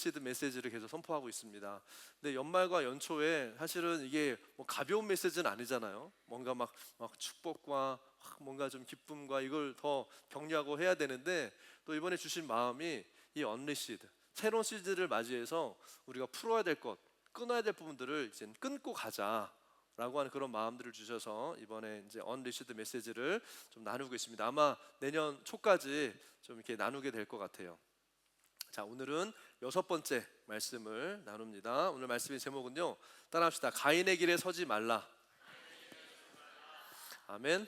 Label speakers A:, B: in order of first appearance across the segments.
A: 언리시드 메시지를 계속 선포하고 있습니다. 근데 연말과 연초에 사실은 이게 뭐 가벼운 메시지는 아니잖아요. 뭔가 막 축복과 뭔가 좀 기쁨과 이걸 더 격려하고 해야 되는데, 또 이번에 주신 마음이 이 언리시드, 새로운 시즌을 맞이해서 우리가 풀어야 될 것, 끊어야 될 부분들을 이제 끊고 가자라고 하는 그런 마음들을 주셔서 이번에 이제 언리시드 메시지를 좀 나누고 있습니다. 아마 내년 초까지 좀 이렇게 나누게 될 것 같아요. 자, 오늘은 6번째 말씀을 나눕니다. 오늘 말씀의 제목은요, 따라합시다. 가인의 길에 서지 말라. 아멘.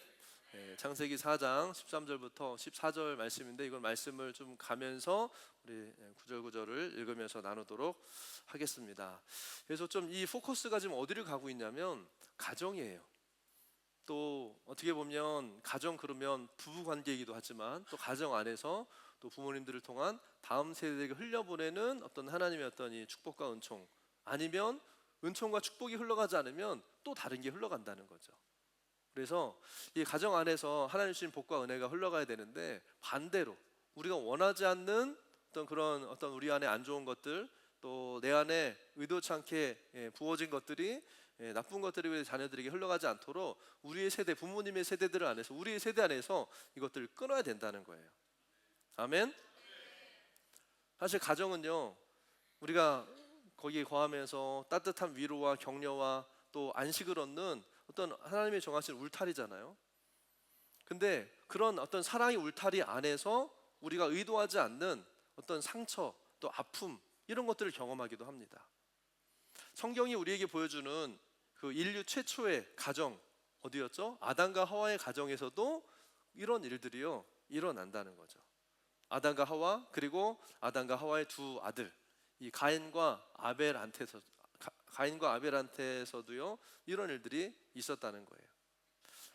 A: 창세기 4장 13절부터 14절 말씀인데, 이걸 말씀을 좀 가면서 우리 구절구절을 읽으면서 나누도록 하겠습니다. 그래서 좀 이 포커스가 지금 어디를 가고 있냐면 가정이에요. 또 어떻게 보면 가정 그러면 부부 관계이기도 하지만, 또 가정 안에서 또 부모님들을 통한 다음 세대에게 흘려보내는 어떤 하나님의 어떤 이 축복과 은총, 아니면 은총과 축복이 흘러가지 않으면 또 다른 게 흘러간다는 거죠. 그래서 이 가정 안에서 하나님 주신 복과 은혜가 흘러가야 되는데, 반대로 우리가 원하지 않는 어떤 그런 어떤 우리 안에 안 좋은 것들, 또 내 안에 의도치 않게 부어진 것들이, 나쁜 것들이 우리 자녀들에게 흘러가지 않도록 우리의 세대, 부모님의 세대들 안에서, 우리의 세대 안에서 이것들을 끊어야 된다는 거예요. 아멘. 사실 가정은요, 우리가 거기에 거하면서 따뜻한 위로와 격려와 또 안식을 얻는 어떤 하나님의 정하신 울타리잖아요. 근데 그런 어떤 사랑의 울타리 안에서 우리가 의도하지 않는 어떤 상처, 또 아픔, 이런 것들을 경험하기도 합니다. 성경이 우리에게 보여주는 그 인류 최초의 가정, 어디였죠? 아담과 하와의 가정에서도 이런 일들이요, 일어난다는 거죠. 아담과 하와, 그리고 아담과 하와의 두 아들, 이 가인과 아벨한테서도요, 이런 일들이 있었다는 거예요.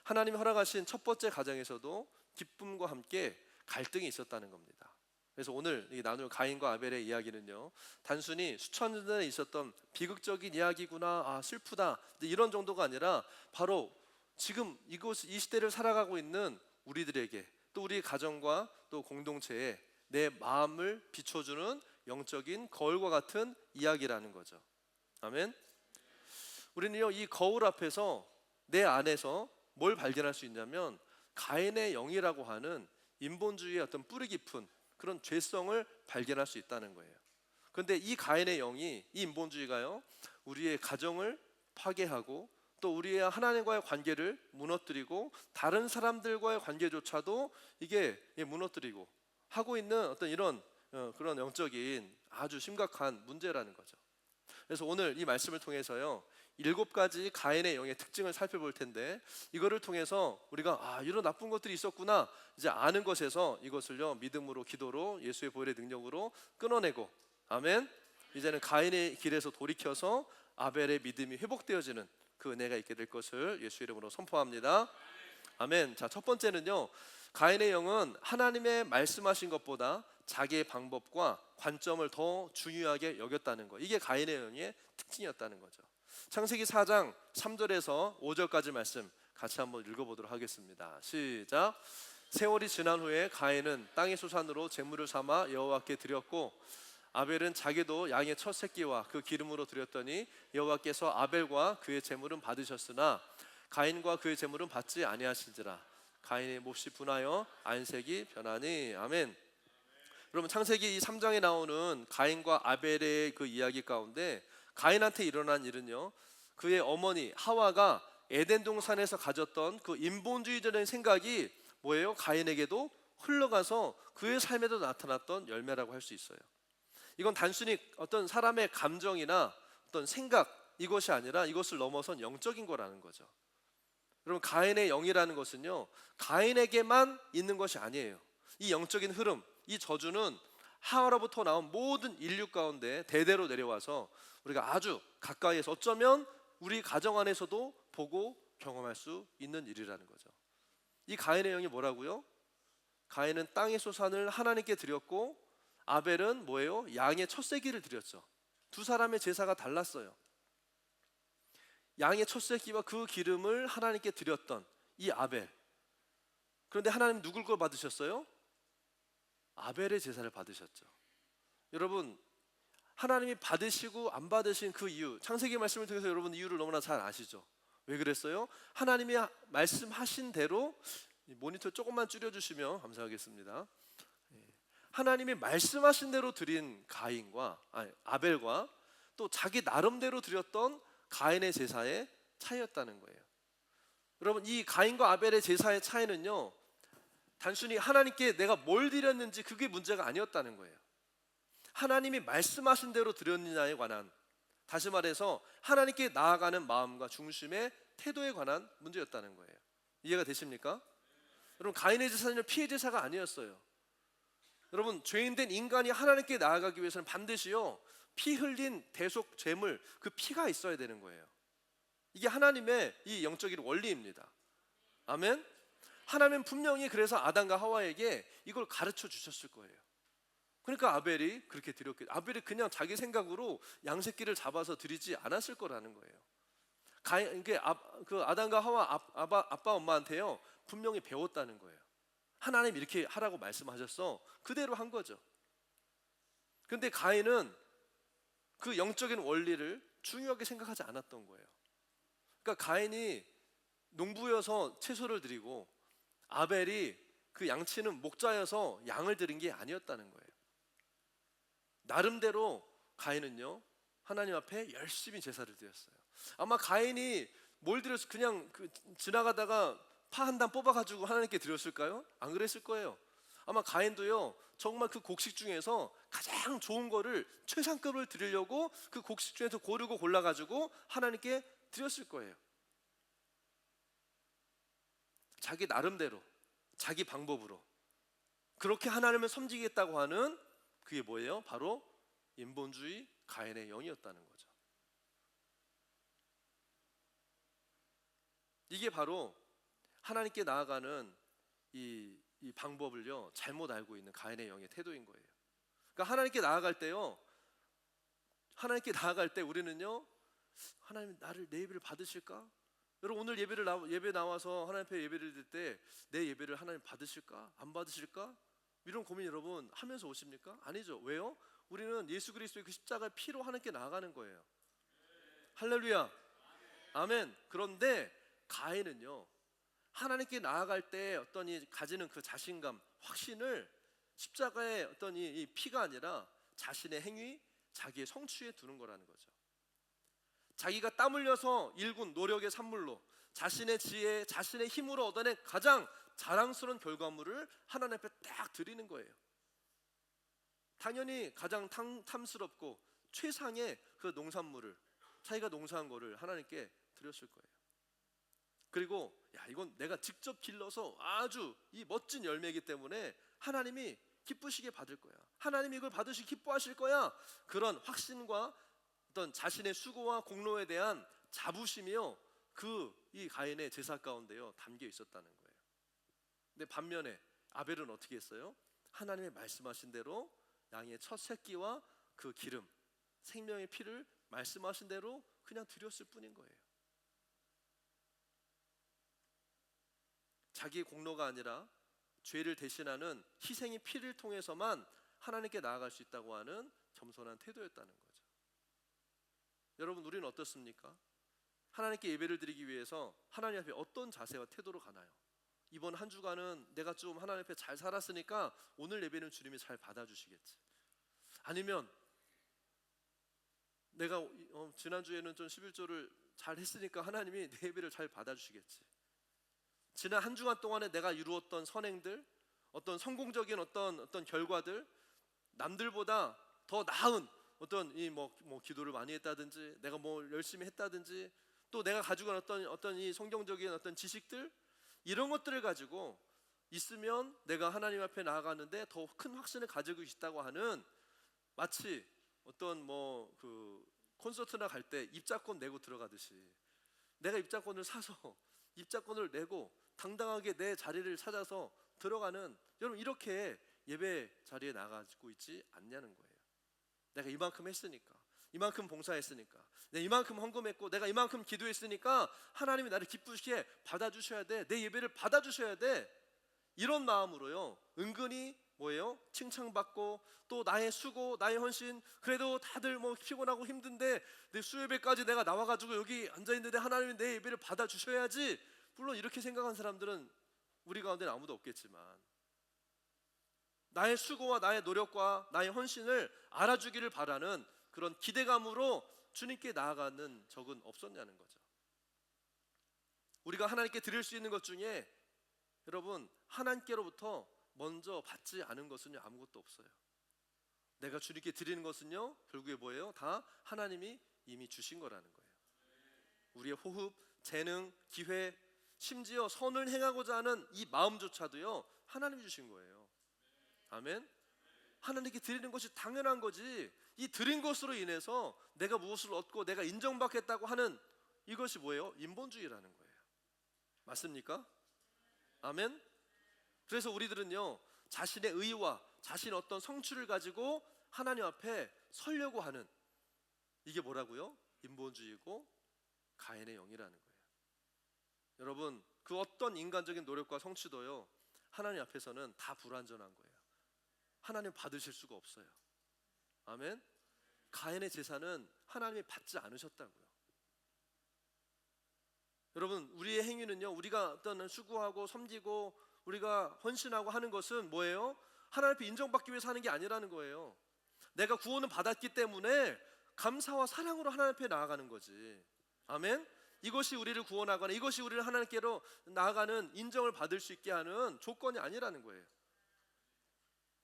A: 하나님이 허락하신 첫 번째 가정에서도 기쁨과 함께 갈등이 있었다는 겁니다. 그래서 오늘 나눌 가인과 아벨의 이야기는요, 단순히 수천 년 전에 있었던 비극적인 이야기구나, 슬프다, 이런 정도가 아니라 바로 지금 이 시대를 살아가고 있는 우리들에게, 또 우리 가정과 또 공동체에 내 마음을 비춰주는 영적인 거울과 같은 이야기라는 거죠. 아멘. 우리는요, 이 거울 앞에서 내 안에서 뭘 발견할 수 있냐면, 가인의 영이라고 하는 인본주의의 어떤 뿌리 깊은 그런 죄성을 발견할 수 있다는 거예요. 그런데 이 가인의 영이, 이 인본주의가요, 우리의 가정을 파괴하고, 또 우리의 하나님과의 관계를 무너뜨리고, 다른 사람들과의 관계조차도 이게 무너뜨리고 하고 있는 어떤 이런 그런 영적인 아주 심각한 문제라는 거죠. 그래서 오늘 이 말씀을 통해서요, 7가지 가인의 영의 특징을 살펴볼 텐데, 이거를 통해서 우리가 이런 나쁜 것들이 있었구나, 이제 아는 것에서 이것을요, 믿음으로, 기도로, 예수의 보혈의 능력으로 끊어내고, 아멘, 이제는 가인의 길에서 돌이켜서 아벨의 믿음이 회복되어지는 그 은혜가 있게 될 것을 예수 이름으로 선포합니다. 아멘. 자, 첫 번째는요, 가인의 영은 하나님의 말씀하신 것보다 자기의 방법과 관점을 더 중요하게 여겼다는 거, 이게 가인의 영의 특징이었다는 거죠. 창세기 4장 3절에서 5절까지 말씀 같이 한번 읽어보도록 하겠습니다. 시작. 세월이 지난 후에 가인은 땅의 소산으로 제물을 삼아 여호와께 드렸고, 아벨은 자기도 양의 첫 새끼와 그 기름으로 드렸더니 여호와께서 아벨과 그의 제물은 받으셨으나 가인과 그의 제물은 받지 아니하신지라. 가인의 몹시 분하여 안색이 변하니. 아멘. 여러분, 창세기 3장에 나오는 가인과 아벨의 그 이야기 가운데 가인한테 일어난 일은요, 그의 어머니 하와가 에덴 동산에서 가졌던 그 인본주의적인 생각이 뭐예요? 가인에게도 흘러가서 그의 삶에도 나타났던 열매라고 할 수 있어요. 이건 단순히 어떤 사람의 감정이나 어떤 생각, 이것이 아니라 이것을 넘어선 영적인 거라는 거죠. 여러분, 가인의 영이라는 것은요, 가인에게만 있는 것이 아니에요. 이 영적인 흐름, 이 저주는 하와로부터 나온 모든 인류 가운데 대대로 내려와서 우리가 아주 가까이에서, 어쩌면 우리 가정 안에서도 보고 경험할 수 있는 일이라는 거죠. 이 가인의 영이 뭐라고요? 가인은 땅의 소산을 하나님께 드렸고, 아벨은 뭐예요? 양의 첫 새끼를 드렸죠. 두 사람의 제사가 달랐어요. 양의 첫 새끼와 그 기름을 하나님께 드렸던 이 아벨, 그런데 하나님 누굴 걸 받으셨어요? 아벨의 제사를 받으셨죠. 여러분, 하나님이 받으시고 안 받으신 그 이유, 창세기 말씀을 통해서 여러분 이유를 너무나 잘 아시죠? 왜 그랬어요? 하나님이 말씀하신 대로, 모니터 조금만 줄여주시면 감사하겠습니다. 하나님이 말씀하신 대로 드린 아벨과 또 자기 나름대로 드렸던 가인의 제사의 차이였다는 거예요. 여러분, 이 가인과 아벨의 제사의 차이는요, 단순히 하나님께 내가 뭘 드렸는지 그게 문제가 아니었다는 거예요. 하나님이 말씀하신 대로 드렸느냐에 관한, 다시 말해서 하나님께 나아가는 마음과 중심의 태도에 관한 문제였다는 거예요. 이해가 되십니까? 여러분, 가인의 제사는 피해 제사가 아니었어요. 여러분, 죄인된 인간이 하나님께 나아가기 위해서는 반드시요, 피 흘린 대속 제물, 그 피가 있어야 되는 거예요. 이게 하나님의 이 영적인 원리입니다. 아멘. 하나님은 분명히 그래서 아담과 하와에게 이걸 가르쳐 주셨을 거예요. 그러니까 아벨이 그렇게 드렸겠죠. 아벨이 그냥 자기 생각으로 양새끼를 잡아서 드리지 않았을 거라는 거예요. 그 아담과 하와 아빠 엄마한테요, 분명히 배웠다는 거예요. 하나님 이렇게 하라고 말씀하셨어. 그대로 한 거죠. 근데 가인은 그 영적인 원리를 중요하게 생각하지 않았던 거예요. 그러니까 가인이 농부여서 채소를 드리고 아벨이 그 양치는 목자여서 양을 드린 게 아니었다는 거예요. 나름대로 가인은요, 하나님 앞에 열심히 제사를 드렸어요. 아마 가인이 뭘 드렸어? 그냥 지나가다가 파 한 단 뽑아가지고 하나님께 드렸을까요? 안 그랬을 거예요. 아마 가인도요, 정말 그 곡식 중에서 가장 좋은 거를, 최상급을 드리려고 그 곡식 중에서 고르고 골라가지고 하나님께 드렸을 거예요. 자기 나름대로, 자기 방법으로 그렇게 하나님을 섬기겠다고 하는, 그게 뭐예요? 바로 인본주의 가인의 영이었다는 거죠. 이게 바로 하나님께 나아가는 이 방법을요, 잘못 알고 있는 가인의 영의 태도인 거예요. 그러니까 하나님께 나아갈 때요, 하나님께 나아갈 때 우리는요, 하나님 내 예배를 받으실까? 여러분, 오늘 예배 나와서 하나님 앞에 예배를 드릴 때 내 예배를 하나님 받으실까? 안 받으실까? 이런 고민 여러분 하면서 오십니까? 아니죠. 왜요? 우리는 예수 그리스도의 그 십자가의 피로 하나님께 나아가는 거예요. 할렐루야, 아멘. 그런데 가인은요, 하나님께 나아갈 때 어떤 가지는 그 자신감, 확신을 십자가의 어떤 이 피가 아니라 자신의 행위, 자기의 성취에 두는 거라는 거죠. 자기가 땀 흘려서 일군 노력의 산물로, 자신의 지혜, 자신의 힘으로 얻어낸 가장 자랑스러운 결과물을 하나님 앞에 딱 드리는 거예요. 당연히 가장 탐스럽고 최상의 그 농산물을, 자기가 농사한 거를 하나님께 드렸을 거예요. 그리고 이건 내가 직접 길러서 아주 이 멋진 열매이기 때문에 하나님이 기쁘시게 받을 거야, 하나님이 이걸 받으시기 기뻐하실 거야, 그런 확신과 어떤 자신의 수고와 공로에 대한 자부심이요, 이 가인의 제사 가운데요 담겨 있었다는 거예요. 근데 반면에 아벨은 어떻게 했어요? 하나님의 말씀하신 대로 양의 첫 새끼와 그 기름, 생명의 피를 말씀하신 대로 그냥 드렸을 뿐인 거예요. 자기의 공로가 아니라 죄를 대신하는 희생의 피를 통해서만 하나님께 나아갈 수 있다고 하는 겸손한 태도였다는 거죠. 여러분, 우리는 어떻습니까? 하나님께 예배를 드리기 위해서 하나님 앞에 어떤 자세와 태도로 가나요? 이번 한 주간은 내가 좀 하나님 앞에 잘 살았으니까 오늘 예배는 주님이 잘 받아주시겠지. 아니면 내가 지난주에는 좀 11조를 잘 했으니까 하나님이 내 예배를 잘 받아주시겠지. 지난 한 주간 동안에 내가 이루었던 선행들, 어떤 성공적인 어떤 결과들, 남들보다 더 나은 어떤 기도를 많이 했다든지, 내가 열심히 했다든지, 또 내가 가지고 있는 어떤 이 성경적인 어떤 지식들, 이런 것들을 가지고 있으면 내가 하나님 앞에 나아가는데 더 큰 확신을 가지고 있다고 하는, 마치 어떤 콘서트나 갈 때 입장권 내고 들어가듯이, 내가 입장권을 사서 입장권을 내고 당당하게 내 자리를 찾아서 들어가는, 여러분, 이렇게 예배 자리에 나가지고 있지 않냐는 거예요. 내가 이만큼 했으니까, 이만큼 봉사했으니까, 내가 이만큼 헌금했고, 내가 이만큼 기도했으니까 하나님이 나를 기쁘시게 받아주셔야 돼, 내 예배를 받아주셔야 돼, 이런 마음으로요 은근히 뭐예요? 칭찬받고 또 나의 수고, 나의 헌신, 그래도 다들 뭐 피곤하고 힘든데 내 수요예배까지 내가 나와가지고 여기 앉아있는데 하나님이 내 예배를 받아주셔야지. 물론 이렇게 생각하는 사람들은 우리 가운데는 아무도 없겠지만 나의 수고와 나의 노력과 나의 헌신을 알아주기를 바라는 그런 기대감으로 주님께 나아가는 적은 없었냐는 거죠. 우리가 하나님께 드릴 수 있는 것 중에 여러분, 하나님께로부터 먼저 받지 않은 것은요 아무것도 없어요. 내가 주님께 드리는 것은요 결국에 뭐예요? 다 하나님이 이미 주신 거라는 거예요. 우리의 호흡, 재능, 기회, 심지어 선을 행하고자 하는 이 마음조차도요 하나님이 주신 거예요. 아멘. 하나님께 드리는 것이 당연한 거지, 이 드린 것으로 인해서 내가 무엇을 얻고 내가 인정받겠다고 하는 이것이 뭐예요? 인본주의라는 거예요. 맞습니까? 아멘. 그래서 우리들은요 자신의 의와 자신의 어떤 성취를 가지고 하나님 앞에 서려고 하는, 이게 뭐라고요? 인본주의고 가인의 영이라는 거예요. 여러분, 그 어떤 인간적인 노력과 성취도요 하나님 앞에서는 다 불완전한 거예요. 하나님 받으실 수가 없어요. 아멘. 가인의 제사는 하나님이 받지 않으셨다고요. 여러분, 우리의 행위는요 우리가 어떤 수고하고 섬기고 우리가 헌신하고 하는 것은 뭐예요? 하나님 앞에 인정받기 위해서 하는 게 아니라는 거예요. 내가 구원을 받았기 때문에 감사와 사랑으로 하나님 앞에 나아가는 거지. 아멘. 이것이 우리를 구원하거나 이것이 우리를 하나님께로 나아가는 인정을 받을 수 있게 하는 조건이 아니라는 거예요.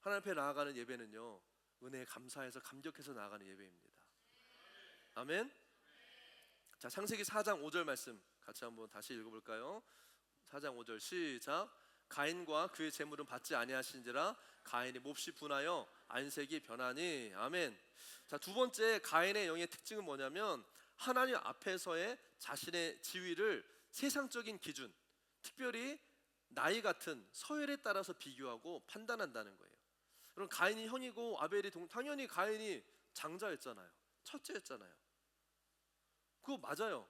A: 하나님 앞에 나아가는 예배는요 은혜에 감사해서 감격해서 나아가는 예배입니다. 아멘. 자, 창세기 4장 5절 말씀 같이 한번 다시 읽어볼까요? 4장 5절 시작. 가인과 그의 재물은 받지 아니하신지라 가인이 몹시 분하여 안색이 변하니. 아멘. 자, 두 번째 가인의 영의 특징은 뭐냐면 하나님 앞에서의 자신의 지위를 세상적인 기준, 특별히 나이 같은 서열에 따라서 비교하고 판단한다는 거예요. 그럼 가인이 형이고 아벨이 당연히 가인이 장자였잖아요. 첫째였잖아요. 그거 맞아요.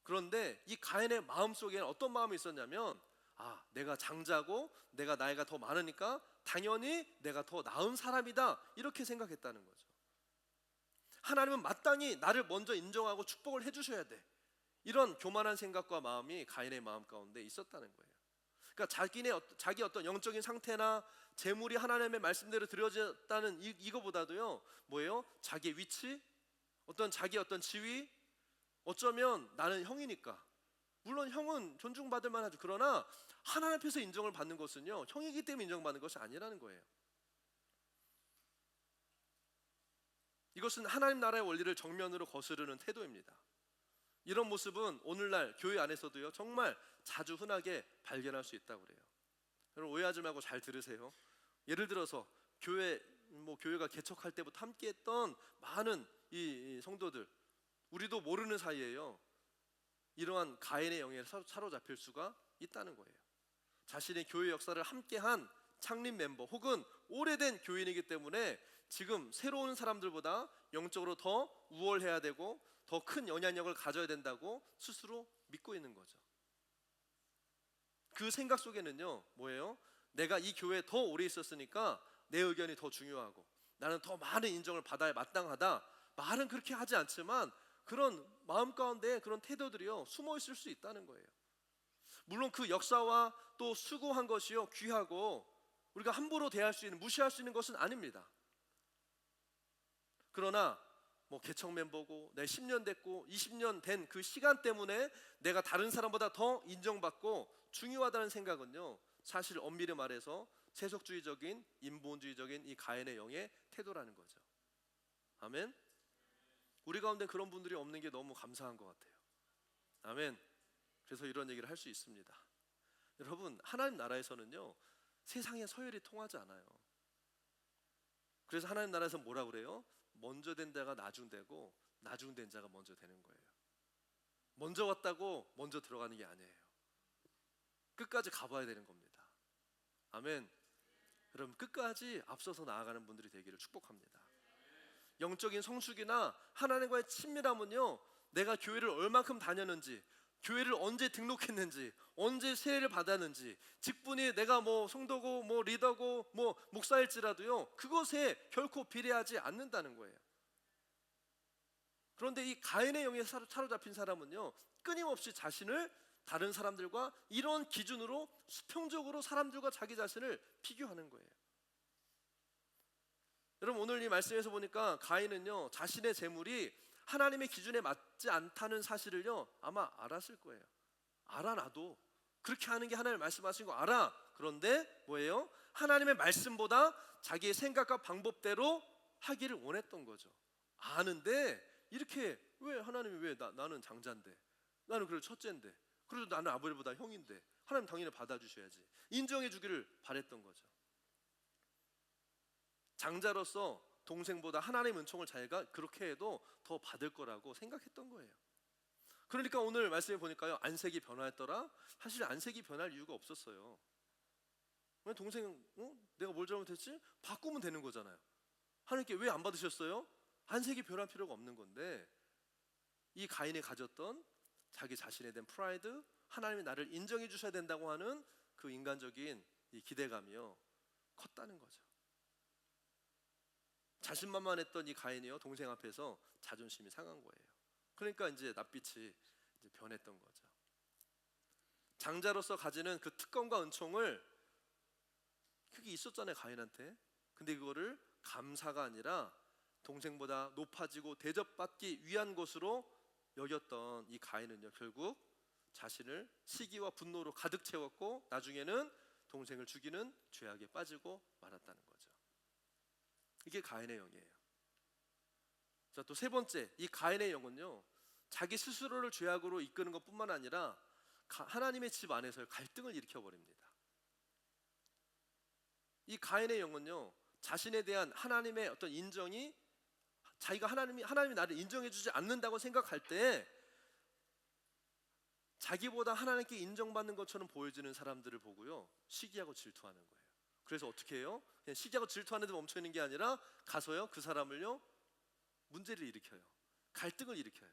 A: 그런데 이 가인의 마음속에는 어떤 마음이 있었냐면, 아, 내가 장자고 내가 나이가 더 많으니까 당연히 내가 더 나은 사람이다, 이렇게 생각했다는 거죠. 하나님은 마땅히 나를 먼저 인정하고 축복을 해주셔야 돼, 이런 교만한 생각과 마음이 가인의 마음 가운데 있었다는 거예요. 그러니까 자기 어떤 영적인 상태나 재물이 하나님의 말씀대로 드려졌다는 이거보다도요 뭐예요? 자기의 위치, 자기 어떤 지위, 어쩌면 나는 형이니까, 물론 형은 존중받을 만하죠. 그러나 하나님 앞에서 인정을 받는 것은요 형이기 때문에 인정받는 것이 아니라는 거예요. 이것은 하나님 나라의 원리를 정면으로 거스르는 태도입니다. 이런 모습은 오늘날 교회 안에서도요 정말 자주 흔하게 발견할 수 있다고 그래요. 여러분, 오해하지 말고 잘 들으세요. 예를 들어서 교회가 개척할 때부터 함께했던 많은 이 성도들, 우리도 모르는 사이에요 이러한 가인의 영에 사로잡힐 수가 있다는 거예요. 자신의 교회 역사를 함께한 창립 멤버 혹은 오래된 교인이기 때문에 지금 새로운 사람들보다 영적으로 더 우월해야 되고 더 큰 영향력을 가져야 된다고 스스로 믿고 있는 거죠. 그 생각 속에는요 뭐예요? 내가 이 교회에 더 오래 있었으니까 내 의견이 더 중요하고 나는 더 많은 인정을 받아야 마땅하다, 말은 그렇게 하지 않지만 그런 마음 가운데 그런 태도들이요 숨어 있을 수 있다는 거예요. 물론 그 역사와 또 수고한 것이요 귀하고 우리가 함부로 대할 수 있는, 무시할 수 있는 것은 아닙니다. 그러나 개척 멤버고 내 10년 됐고 20년 된 그 시간 때문에 내가 다른 사람보다 더 인정받고 중요하다는 생각은요 사실 엄밀히 말해서 세속주의적인 인본주의적인 이 가인의 영의 태도라는 거죠. 아멘. 우리 가운데 그런 분들이 없는 게 너무 감사한 것 같아요. 아멘. 그래서 이런 얘기를 할 수 있습니다. 여러분, 하나님 나라에서는요 세상의 서열이 통하지 않아요. 그래서 하나님 나라에서 뭐라 그래요? 먼저 된 자가 나중되고 나중된 자가 먼저 되는 거예요. 먼저 왔다고 먼저 들어가는 게 아니에요. 끝까지 가봐야 되는 겁니다. 아멘. 여러분, 끝까지 앞서서 나아가는 분들이 되기를 축복합니다. 영적인 성숙이나 하나님과의 친밀함은요 내가 교회를 얼만큼 다녔는지, 교회를 언제 등록했는지, 언제 세례를 받았는지, 직분이 내가 뭐 성도고 뭐 리더고 뭐 목사일지라도요, 그것에 결코 비례하지 않는다는 거예요. 그런데 이 가인의 영에 사로잡힌 사람은요, 끊임없이 자신을 다른 사람들과 이런 기준으로 수평적으로 사람들과 자기 자신을 비교하는 거예요. 여러분, 오늘 이 말씀에서 보니까 가인은요, 자신의 재물이 하나님의 기준에 맞지 않다는 사실을요 아마 알았을 거예요. 알아. 나도 그렇게 하는 게 하나님 말씀하신 거 알아. 그런데 뭐예요? 하나님의 말씀보다 자기의 생각과 방법대로 하기를 원했던 거죠. 아는데 이렇게, 왜 하나님이 왜 나는 장자인데, 나는 그래도 첫째인데, 그래도 나는 아버지보다 형인데 하나님 당연히 받아주셔야지, 인정해 주기를 바랬던 거죠. 장자로서 동생보다 하나님의 은총을 자기가 그렇게 해도 더 받을 거라고 생각했던 거예요. 그러니까 오늘 말씀에 보니까요, 안색이 변화했더라. 사실 안색이 변할 이유가 없었어요. 왜 동생, 내가 뭘 잘못했지? 바꾸면 되는 거잖아요. 하나님께 왜 안 받으셨어요? 안색이 변할 필요가 없는 건데, 이 가인이 가졌던 자기 자신에 대한 프라이드, 하나님이 나를 인정해 주셔야 된다고 하는 그 인간적인 이 기대감이요 컸다는 거죠. 자신만만했던 이 가인이요, 동생 앞에서 자존심이 상한 거예요. 그러니까 이제 낯빛이 이제 변했던 거죠. 장자로서 가지는 그 특권과 은총을, 그게 있었잖아요, 가인한테. 근데 그거를 감사가 아니라 동생보다 높아지고 대접받기 위한 것으로 여겼던 이 가인은요, 결국 자신을 시기와 분노로 가득 채웠고 나중에는 동생을 죽이는 죄악에 빠지고 말았다는 거죠. 이게 가인의 영이에요. 자, 또 세 번째, 이 가인의 영은요, 자기 스스로를 죄악으로 이끄는 것뿐만 아니라 하나님의 집 안에서 갈등을 일으켜 버립니다. 이 가인의 영은요, 자신에 대한 하나님의 어떤 인정이, 자기가 하나님이 나를 인정해 주지 않는다고 생각할 때 자기보다 하나님께 인정받는 것처럼 보여지는 사람들을 보고요, 시기하고 질투하는 거예요. 그래서 어떻게 해요? 그냥 시기하고 질투하는 데 멈춰 있는 게 아니라 가서요, 그 사람을요 문제를 일으켜요. 갈등을 일으켜요.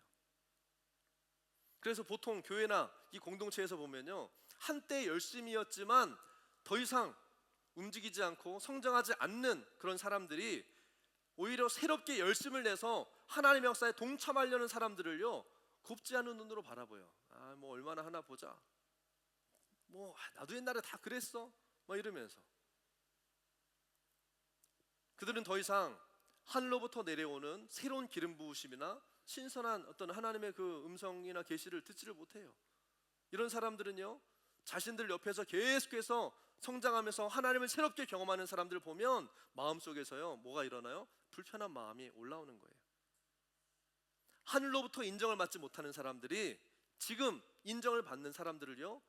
A: 그래서 보통 교회나 이 공동체에서 보면요, 한때 열심이었지만 더 이상 움직이지 않고 성장하지 않는 그런 사람들이 오히려 새롭게 열심을 내서 하나님의 역사에 동참하려는 사람들을요 곱지 않은 눈으로 바라보여. 뭐 얼마나 하나 보자, 뭐 나도 옛날에 다 그랬어, 막 이러면서 그들은 더 이상 하늘로부터 내려오는 새로운 기름 부으심이나 신선한 어떤 하나님의 그 음성이나 계시를 듣지를 못해요. 이런 사람들은요, 자신들 옆에서 계속해서 성장하면서 하나님을 새롭게 경험하는 사람들을 보면 마음속에서요 뭐가 일어나요? 불편한 마음이 올라오는 거예요. 하늘로부터 인정을 받지 못하는 사람들이 지금 인정을 받는 사람들을요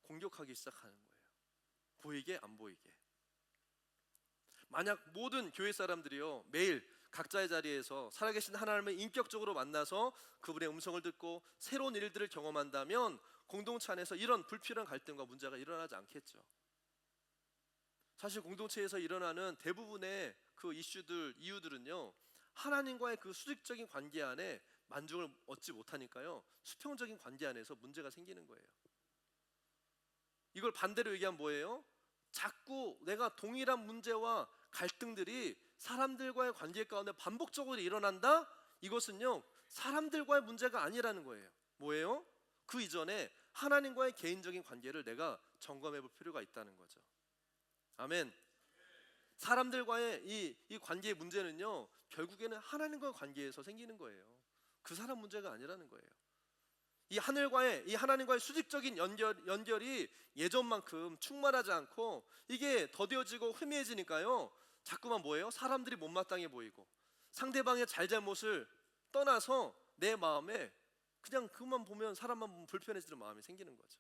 A: 공격하기 시작하는 거예요. 보이게 안 보이게. 만약 모든 교회 사람들이요 매일 각자의 자리에서 살아계신 하나님을 인격적으로 만나서 그분의 음성을 듣고 새로운 일들을 경험한다면 공동체 안에서 이런 불필요한 갈등과 문제가 일어나지 않겠죠. 사실 공동체에서 일어나는 대부분의 그 이유들은요, 하나님과의 그 수직적인 관계 안에 만족을 얻지 못하니까요, 수평적인 관계 안에서 문제가 생기는 거예요. 이걸 반대로 얘기하면 뭐예요? 자꾸 내가 동일한 문제와 갈등들이 사람들과의 관계 가운데 반복적으로 일어난다? 이것은요 사람들과의 문제가 아니라는 거예요. 뭐예요? 그 이전에 하나님과의 개인적인 관계를 내가 점검해 볼 필요가 있다는 거죠. 아멘. 사람들과의 이 관계의 문제는요 결국에는 하나님과의 관계에서 생기는 거예요. 그 사람 문제가 아니라는 거예요. 이 하나님과의 수직적인 연결이 예전만큼 충만하지 않고 이게 더뎌지고 희미해지니까요 자꾸만 뭐예요? 사람들이 못마땅해 보이고 상대방의 잘잘못을 떠나서 내 마음에 그냥 그만 보면, 사람만 보면 불편해지는 마음이 생기는 거죠.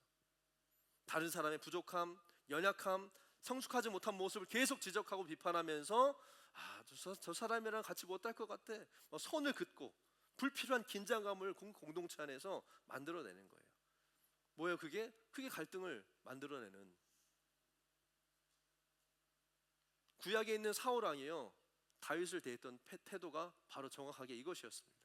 A: 다른 사람의 부족함, 연약함, 성숙하지 못한 모습을 계속 지적하고 비판하면서 저 사람이랑 같이 못할 것 같아, 선을 긋고 불필요한 긴장감을 공동체 안에서 만들어내는 거예요. 뭐예요 그게? 그게 갈등을 만들어내는. 구약에 있는 사울 왕이요 다윗을 대했던 태도가 바로 정확하게 이것이었습니다.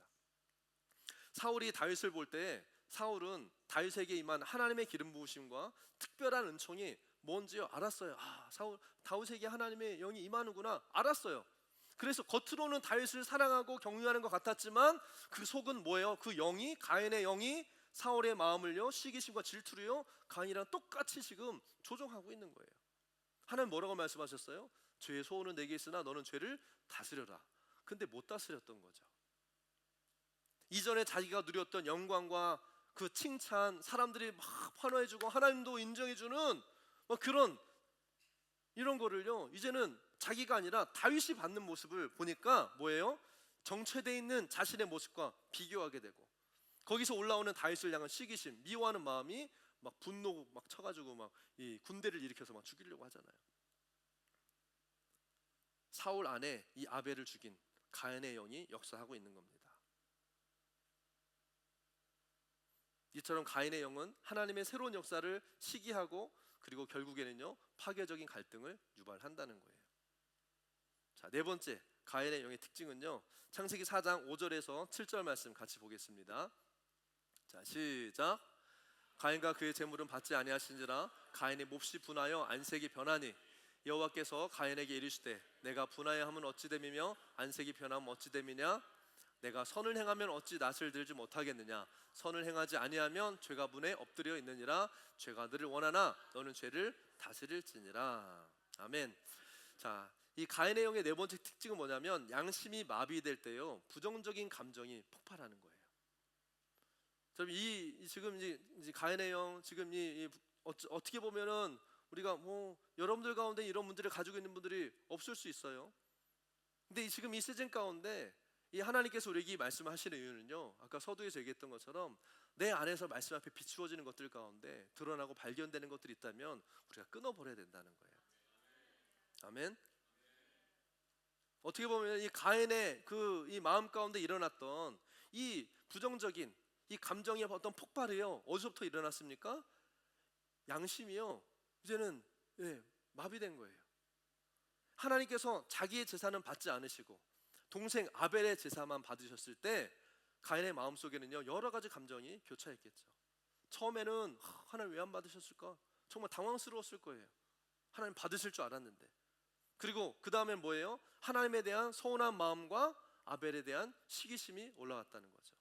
A: 사울이 다윗을 볼 때 사울은 다윗에게 임한 하나님의 기름 부으심과 특별한 은총이 뭔지요 알았어요. 사울 다윗에게 하나님의 영이 임하는구나 알았어요. 그래서 겉으로는 다윗을 사랑하고 경유하는 것 같았지만 그 속은 뭐예요? 그 영이, 가인의 영이 사울의 마음을요 시기심과 질투를요 가인이랑 똑같이 지금 조종하고 있는 거예요. 하나님 뭐라고 말씀하셨어요? 죄의 소원은 내게 있으나 너는 죄를 다스려라. 근데 못 다스렸던 거죠. 이전에 자기가 누렸던 영광과 그 칭찬, 사람들이 막 환호해주고 하나님도 인정해주는 그런 이런 거를요 이제는 자기가 아니라 다윗이 받는 모습을 보니까 뭐예요? 정체되어 있는 자신의 모습과 비교하게 되고, 거기서 올라오는 다윗을 향한 시기심, 미워하는 마음이 막 분노 막 쳐가지고 막 이 군대를 일으켜서 막 죽이려고 하잖아요. 사울 안에 이 아벨을 죽인 가인의 영이 역사하고 있는 겁니다. 이처럼 가인의 영은 하나님의 새로운 역사를 시기하고 그리고 결국에는요 파괴적인 갈등을 유발한다는 거예요. 자, 네 번째 가인의 영의 특징은요 창세기 4장 5절에서 7절 말씀 같이 보겠습니다. 자, 시작. 가인과 그의 재물은 받지 아니하신지라 가인이 몹시 분하여 안색이 변하니 여호와께서 가인에게 이르시되 내가 분하여 함은 어찌 됨이며 안색이 변하면 어찌 됨이냐? 내가 선을 행하면 어찌 낯을 들지 못하겠느냐? 선을 행하지 아니하면 죄가 분에 엎드려 있느니라. 죄가 너를 원하나 너는 죄를 다스릴지니라. 아멘. 자, 이 가인의 영의 네 번째 특징은 뭐냐면 양심이 마비될 때요 부정적인 감정이 폭발하는 거예요. 지금 이 가인의 영 지금 어떻게 보면은 우리가 여러분들 가운데 이런 문제를 가지고 있는 분들이 없을 수 있어요. 근데 지금 이 시즌 가운데 이 하나님께서 우리에게 말씀하시는 이유는요 아까 서두에서 얘기했던 것처럼 내 안에서 말씀 앞에 비추어지는 것들 가운데 드러나고 발견되는 것들이 있다면 우리가 끊어버려야 된다는 거예요. 아멘. 어떻게 보면 이 가인의 이 마음 가운데 일어났던 이 부정적인 이 감정의 어떤 폭발이요 어디서부터 일어났습니까? 양심이요 이제는 마비된 거예요. 하나님께서 자기의 제사는 받지 않으시고 동생 아벨의 제사만 받으셨을 때 가인의 마음속에는요 여러 가지 감정이 교차했겠죠. 처음에는 하나님 왜 안 받으셨을까? 정말 당황스러웠을 거예요. 하나님 받으실 줄 알았는데. 그리고 그 다음엔 뭐예요? 하나님에 대한 서운한 마음과 아벨에 대한 시기심이 올라왔다는 거죠.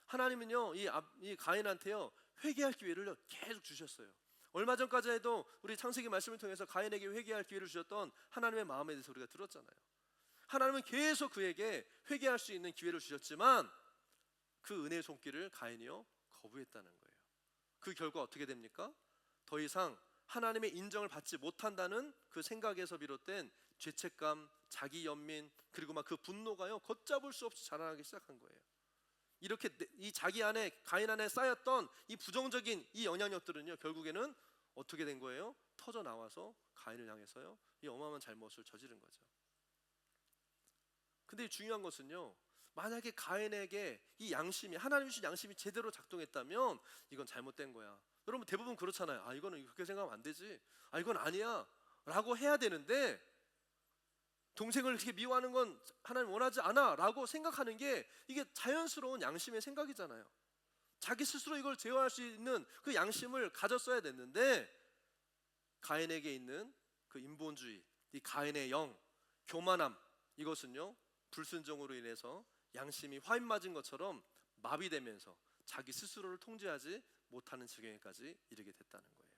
A: 하나님은요 이 가인한테요 회개할 기회를 계속 주셨어요. 얼마 전까지 해도 우리 창세기 말씀을 통해서 가인에게 회개할 기회를 주셨던 하나님의 마음에 대해서 우리가 들었잖아요. 하나님은 계속 그에게 회개할 수 있는 기회를 주셨지만 그 은혜의 손길을 가인이요 거부했다는 거예요. 그 결과 어떻게 됩니까? 더 이상 하나님의 인정을 받지 못한다는 그 생각에서 비롯된 죄책감, 자기 연민, 그리고 막 그 분노가요 걷잡을 수 없이 자라나기 시작한 거예요. 이렇게 이 자기 안에 가인 안에 쌓였던 이 부정적인 이 영향력들은요 결국에는 어떻게 된 거예요? 터져 나와서 가인을 향해서요 이 어마어마한 잘못을 저지른 거죠. 근데 중요한 것은요 만약에 가인에게 이 양심이 하나님 주신 양심이 제대로 작동했다면 이건 잘못된 거야. 여러분 대부분 그렇잖아요. 이거는 그렇게 생각하면 안 되지. 이건 아니야 라고 해야 되는데 동생을 이렇게 미워하는 건 하나님 원하지 않아 라고 생각하는 게 이게 자연스러운 양심의 생각이잖아요. 자기 스스로 이걸 제어할 수 있는 그 양심을 가졌어야 됐는데 가인에게 있는 그 인본주의, 이 가인의 영, 교만함, 이것은요 불순종으로 인해서 양심이 화인 맞은 것처럼 마비되면서 자기 스스로를 통제하지 못하는 지경에까지 이르게 됐다는 거예요.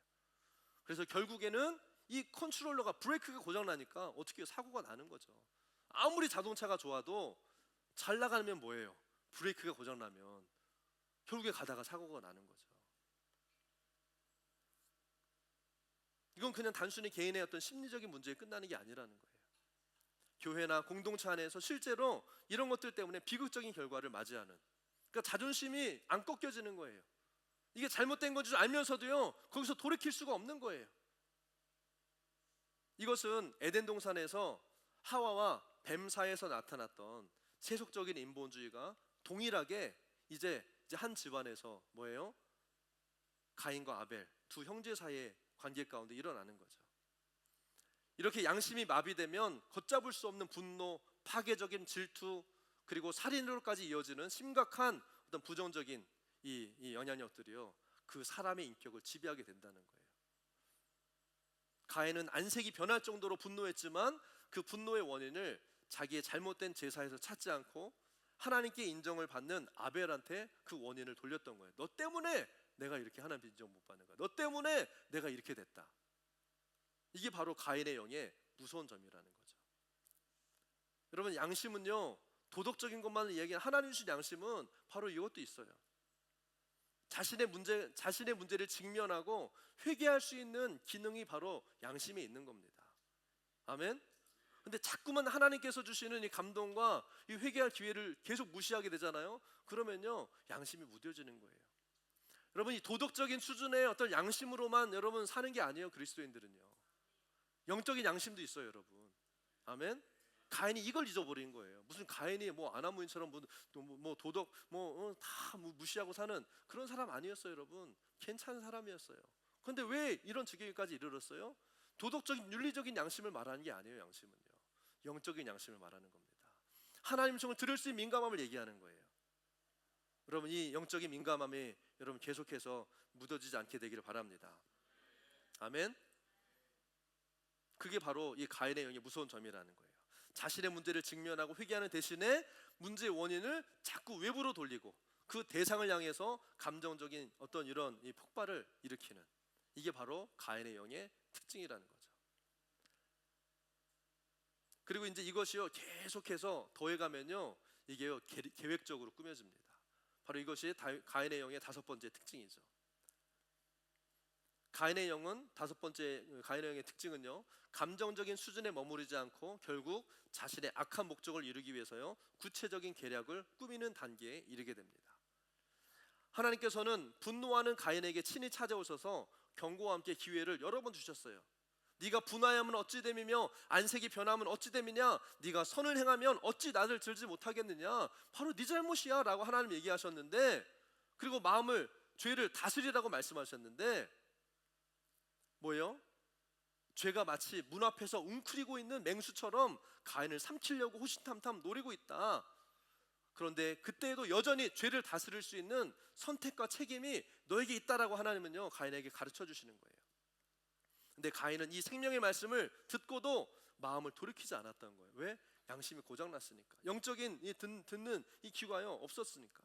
A: 그래서 결국에는 이 컨트롤러가 브레이크가 고장나니까 어떻게 사고가 나는 거죠. 아무리 자동차가 좋아도 잘 나가면 뭐예요? 브레이크가 고장나면 결국에 가다가 사고가 나는 거죠. 이건 그냥 단순히 개인의 어떤 심리적인 문제에 끝나는 게 아니라는 거예요. 교회나 공동체 안에서 실제로 이런 것들 때문에 비극적인 결과를 맞이하는, 그러니까 자존심이 안 꺾여지는 거예요. 이게 잘못된 건 줄 알면서도요 거기서 돌이킬 수가 없는 거예요. 이것은 에덴 동산에서 하와와 뱀 사이에서 나타났던 세속적인 인본주의가 동일하게 이제 한 집안에서 뭐예요? 가인과 아벨 두 형제 사이의 관계 가운데 일어나는 거죠. 이렇게 양심이 마비되면 걷잡을 수 없는 분노, 파괴적인 질투, 그리고 살인으로까지 이어지는 심각한 어떤 부정적인 이 영향력들이요, 그 사람의 인격을 지배하게 된다는 거예요. 가인은 안색이 변할 정도로 분노했지만 그 분노의 원인을 자기의 잘못된 제사에서 찾지 않고 하나님께 인정을 받는 아벨한테 그 원인을 돌렸던 거예요. 너 때문에 내가 이렇게 하나님 인정 못 받는 거야. 너 때문에 내가 이렇게 됐다. 이게 바로 가인의 영의 무서운 점이라는 거죠. 여러분, 양심은요, 도덕적인 것만을 이야기하는 하나님 주신 양심은 바로 이것도 있어요. 자신의 문제를 직면하고 회개할 수 있는 기능이 바로 양심에 있는 겁니다. 아멘. 근데 자꾸만 하나님께서 주시는 이 감동과 이 회개할 기회를 계속 무시하게 되잖아요. 그러면요, 양심이 무뎌지는 거예요. 여러분, 이 도덕적인 수준의 어떤 양심으로만 여러분 사는 게 아니에요. 그리스도인들은요, 영적인 양심도 있어요, 여러분. 아멘. 가인이 이걸 잊어버린 거예요. 무슨 가인이 뭐 아나무인처럼 뭐 도덕 다 무시하고 사는 그런 사람 아니었어요, 여러분. 괜찮은 사람이었어요. 그런데 왜 이런 지경까지 이르렀어요? 도덕적인 윤리적인 양심을 말하는 게 아니에요. 양심은요, 영적인 양심을 말하는 겁니다. 하나님 성을 들을 수 있는 민감함을 얘기하는 거예요. 여러분, 이 영적인 민감함이 여러분 계속해서 묻어지지 않게 되기를 바랍니다. 아멘. 그게 바로 이 가인의 영의 무서운 점이라는 거예요. 자신의 문제를 직면하고 회개하는 대신에 문제의 원인을 자꾸 외부로 돌리고 그 대상을 향해서 감정적인 어떤 이런 이 폭발을 일으키는, 이게 바로 가인의 영의 특징이라는 거죠. 그리고 이제 이것이요, 계속해서 더해가면요, 이게요, 계획적으로 꾸며집니다. 바로 이것이 가인의 영의 다섯 번째 특징이죠. 가인의 영은 다섯 번째, 가인의 영의 특징은요, 감정적인 수준에 머무르지 않고 결국 자신의 악한 목적을 이루기 위해서요, 구체적인 계략을 꾸미는 단계에 이르게 됩니다. 하나님께서는 분노하는 가인에게 친히 찾아오셔서 경고와 함께 기회를 여러 번 주셨어요. 네가 분하여면 어찌 됨이며 안색이 변하면 어찌 됨이냐, 네가 선을 행하면 어찌 나를 들지 못하겠느냐, 바로 네 잘못이야 라고 하나님 얘기하셨는데, 그리고 죄를 다스리라고 말씀하셨는데 뭐예요? 죄가 마치 문 앞에서 웅크리고 있는 맹수처럼 가인을 삼키려고 호신탐탐 노리고 있다. 그런데 그때에도 여전히 죄를 다스릴 수 있는 선택과 책임이 너에게 있다라고 하나님은요, 가인에게 가르쳐 주시는 거예요. 근데 가인은 이 생명의 말씀을 듣고도 마음을 돌이키지 않았던 거예요. 왜? 양심이 고장났으니까. 영적인 듣는 이 귀가요, 없었으니까.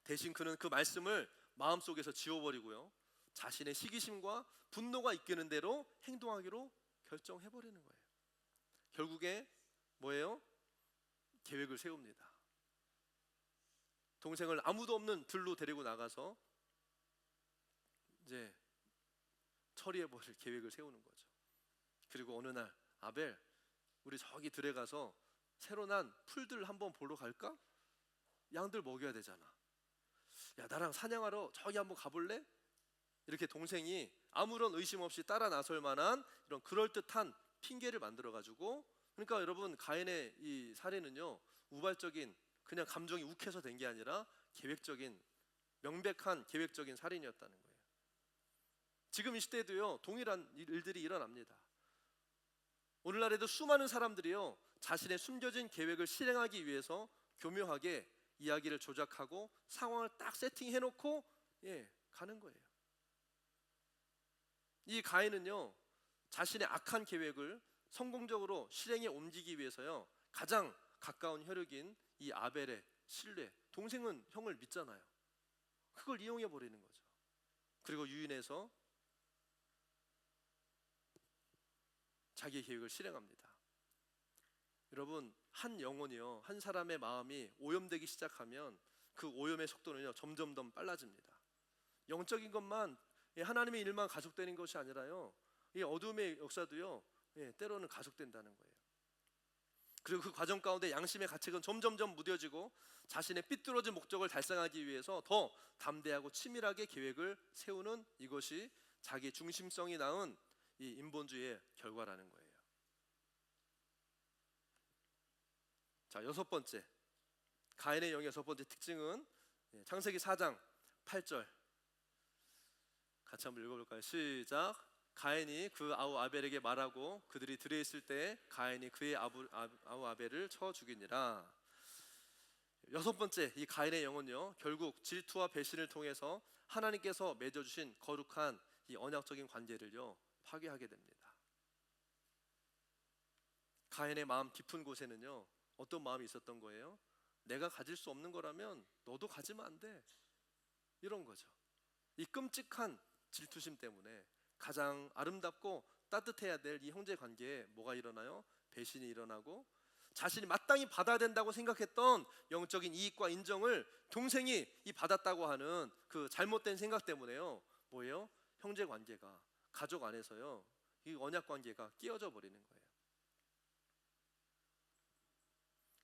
A: 대신 그는 그 말씀을 마음속에서 지워버리고요, 자신의 시기심과 분노가 이끄는 대로 행동하기로 결정해버리는 거예요. 결국에 뭐예요? 계획을 세웁니다. 동생을 아무도 없는 들로 데리고 나가서 이제 처리해버릴 계획을 세우는 거죠. 그리고 어느 날, 아벨, 우리 저기 들에 가서 새로 난 풀들 한번 보러 갈까? 양들 먹여야 되잖아. 야, 나랑 사냥하러 저기 한번 가볼래? 이렇게 동생이 아무런 의심 없이 따라 나설 만한 이런 그럴듯한 핑계를 만들어 가지고, 그러니까 여러분, 가인의 이 사례는요, 우발적인 그냥 감정이 욱해서 된 게 아니라 계획적인, 명백한 계획적인 살인이었다는 거예요. 지금 이 시대에도요, 동일한 일들이 일어납니다. 오늘날에도 수많은 사람들이요, 자신의 숨겨진 계획을 실행하기 위해서 교묘하게 이야기를 조작하고 상황을 딱 세팅해 놓고 가는 거예요. 이 가인은요, 자신의 악한 계획을 성공적으로 실행에 옮기기 위해서요, 가장 가까운 혈육인 이 아벨의 신뢰, 동생은 형을 믿잖아요, 그걸 이용해 버리는 거죠. 그리고 유인해서 자기의 계획을 실행합니다. 여러분, 한 영혼이요, 한 사람의 마음이 오염되기 시작하면 그 오염의 속도는요, 점점 더 빨라집니다. 영적인 것만, 하나님의 일만 가속되는 것이 아니라요, 이 어둠의 역사도요, 때로는 가속된다는 거예요. 그리고 그 과정 가운데 양심의 가책은 점점점 무뎌지고 자신의 삐뚤어진 목적을 달성하기 위해서 더 담대하고 치밀하게 계획을 세우는, 이것이 자기 중심성이 낳은 이 인본주의의 결과라는 거예요. 자, 여섯 번째, 가인의 영의 여섯 번째 특징은 창세기 4장 8절 같이 한번 읽어볼까요? 시작. 가인이 그 아우 아벨에게 말하고 그들이 들에 있을 때 가인이 그의 아우 아벨을 쳐 죽이니라. 여섯 번째, 이 가인의 영은요, 결국 질투와 배신을 통해서 하나님께서 맺어주신 거룩한 이 언약적인 관계를요, 파괴하게 됩니다. 가인의 마음 깊은 곳에는요, 어떤 마음이 있었던 거예요? 내가 가질 수 없는 거라면 너도 가지면 안 돼, 이런 거죠. 이 끔찍한 질투심 때문에 가장 아름답고 따뜻해야 될 이 형제 관계에 뭐가 일어나요? 배신이 일어나고, 자신이 마땅히 받아야 된다고 생각했던 영적인 이익과 인정을 동생이 받았다고 하는 그 잘못된 생각 때문에요, 뭐예요? 형제 관계가, 가족 안에서요, 이 언약 관계가 끼어져 버리는 거예요.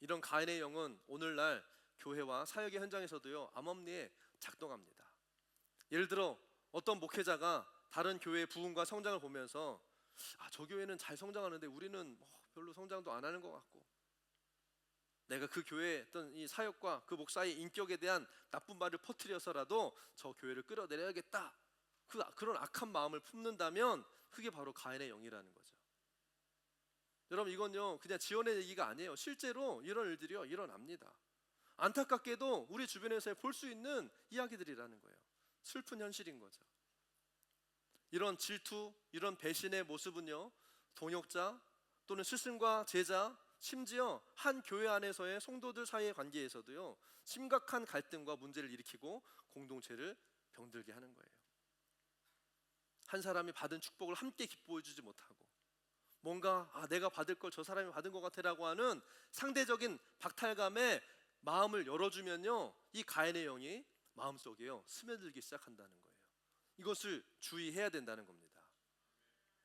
A: 이런 가인의 영은 오늘날 교회와 사역의 현장에서도요, 암암리에 작동합니다. 예를 들어 어떤 목회자가 다른 교회의 부흥과 성장을 보면서 저 교회는 잘 성장하는데 우리는 별로 성장도 안 하는 것 같고, 내가 그 교회의 어떤 이 사역과 그 목사의 인격에 대한 나쁜 말을 퍼뜨려서라도 저 교회를 끌어내려야겠다, 그런 악한 마음을 품는다면 그게 바로 가인의 영이라는 거죠. 여러분, 이건요 그냥 지어낸 얘기가 아니에요. 실제로 이런 일들이요 일어납니다. 안타깝게도 우리 주변에서 볼 수 있는 이야기들이라는 거예요. 슬픈 현실인 거죠. 이런 질투, 이런 배신의 모습은요, 동역자 또는 스승과 제자, 심지어 한 교회 안에서의 성도들 사이의 관계에서도요, 심각한 갈등과 문제를 일으키고 공동체를 병들게 하는 거예요. 한 사람이 받은 축복을 함께 기뻐해 주지 못하고, 뭔가 내가 받을 걸 저 사람이 받은 것 같아라고 하는 상대적인 박탈감에 마음을 열어주면요, 이 가인의 영이 마음속에요 스며들기 시작한다는 거예요. 이것을 주의해야 된다는 겁니다.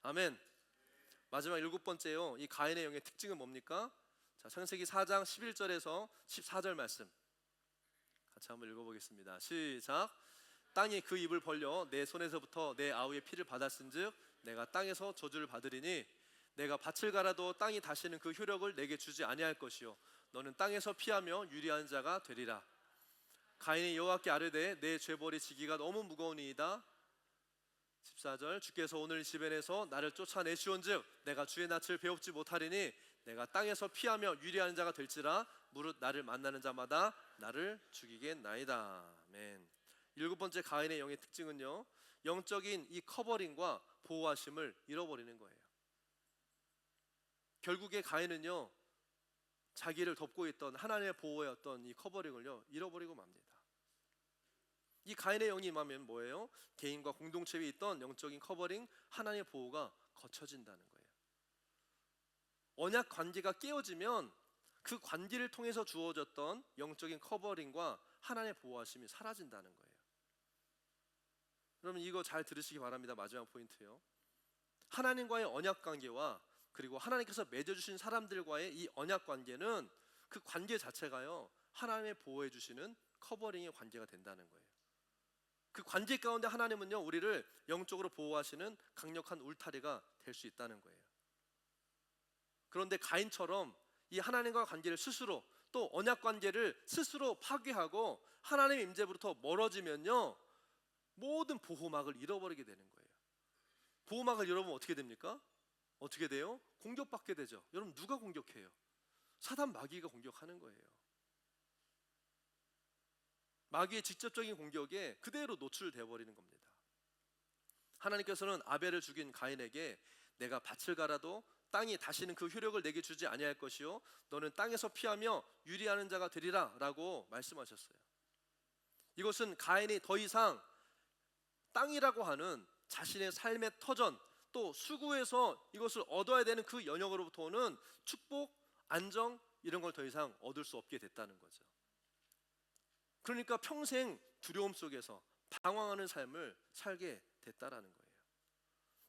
A: 아멘. 마지막 일곱 번째요, 이 가인의 영의 특징은 뭡니까? 자, 창세기 4장 11절에서 14절 말씀 같이 한번 읽어보겠습니다. 시작. 땅이 그 입을 벌려 내 손에서부터 내 아우의 피를 받았은즉 내가 땅에서 저주를 받으리니 내가 밭을 갈아도 땅이 다시는 그 효력을 내게 주지 아니할 것이요 너는 땅에서 피하며 유리한 자가 되리라. 가인이 여호와께 아뢰되 내 죄벌이 지기가 너무 무거우니이다. 14절. 주께서 오늘 시벤에서 나를 쫓아내시온즉 내가 주의 낯을 배웁지 못하리니 내가 땅에서 피하며 유리한 자가 될지라 무릇 나를 만나는 자마다 나를 죽이겠나이다. 아멘. 일곱 번째 가인의 영의 특징은요, 영적인 이 커버링과 보호하심을 잃어버리는 거예요. 결국에 가인은요, 자기를 덮고 있던 하나님의 보호의 어떤 이 커버링을요 잃어버리고 맙니다. 이 가인의 영이 임하면 뭐예요? 개인과 공동체에 있던 영적인 커버링, 하나님의 보호가 거쳐진다는 거예요. 언약 관계가 깨어지면 그 관계를 통해서 주어졌던 영적인 커버링과 하나님의 보호하심이 사라진다는 거예요. 여러분, 이거 잘 들으시기 바랍니다. 마지막 포인트요, 하나님과의 언약 관계와 그리고 하나님께서 맺어주신 사람들과의 이 언약 관계는 그 관계 자체가요 하나님의 보호해 주시는 커버링의 관계가 된다는 거예요. 그 관계 가운데 하나님은요 우리를 영적으로 보호하시는 강력한 울타리가 될 수 있다는 거예요. 그런데 가인처럼 이 하나님과 관계를 스스로, 또 언약 관계를 스스로 파괴하고 하나님의 임재부터 멀어지면요 모든 보호막을 잃어버리게 되는 거예요. 보호막을 잃어버리면 어떻게 됩니까? 어떻게 돼요? 공격받게 되죠. 여러분, 누가 공격해요? 사단 마귀가 공격하는 거예요. 마귀의 직접적인 공격에 그대로 노출되어 버리는 겁니다. 하나님께서는 아벨을 죽인 가인에게 내가 밭을 갈아도 땅이 다시는 그 효력을 내게 주지 아니할 것이요 너는 땅에서 피하며 유리하는 자가 되리라 라고 말씀하셨어요. 이것은 가인이 더 이상 땅이라고 하는 자신의 삶의 터전, 또 수구에서 이것을 얻어야 되는 그 영역으로부터 오는 축복, 안정, 이런 걸 더 이상 얻을 수 없게 됐다는 거죠. 그러니까 평생 두려움 속에서 방황하는 삶을 살게 됐다라는 거예요.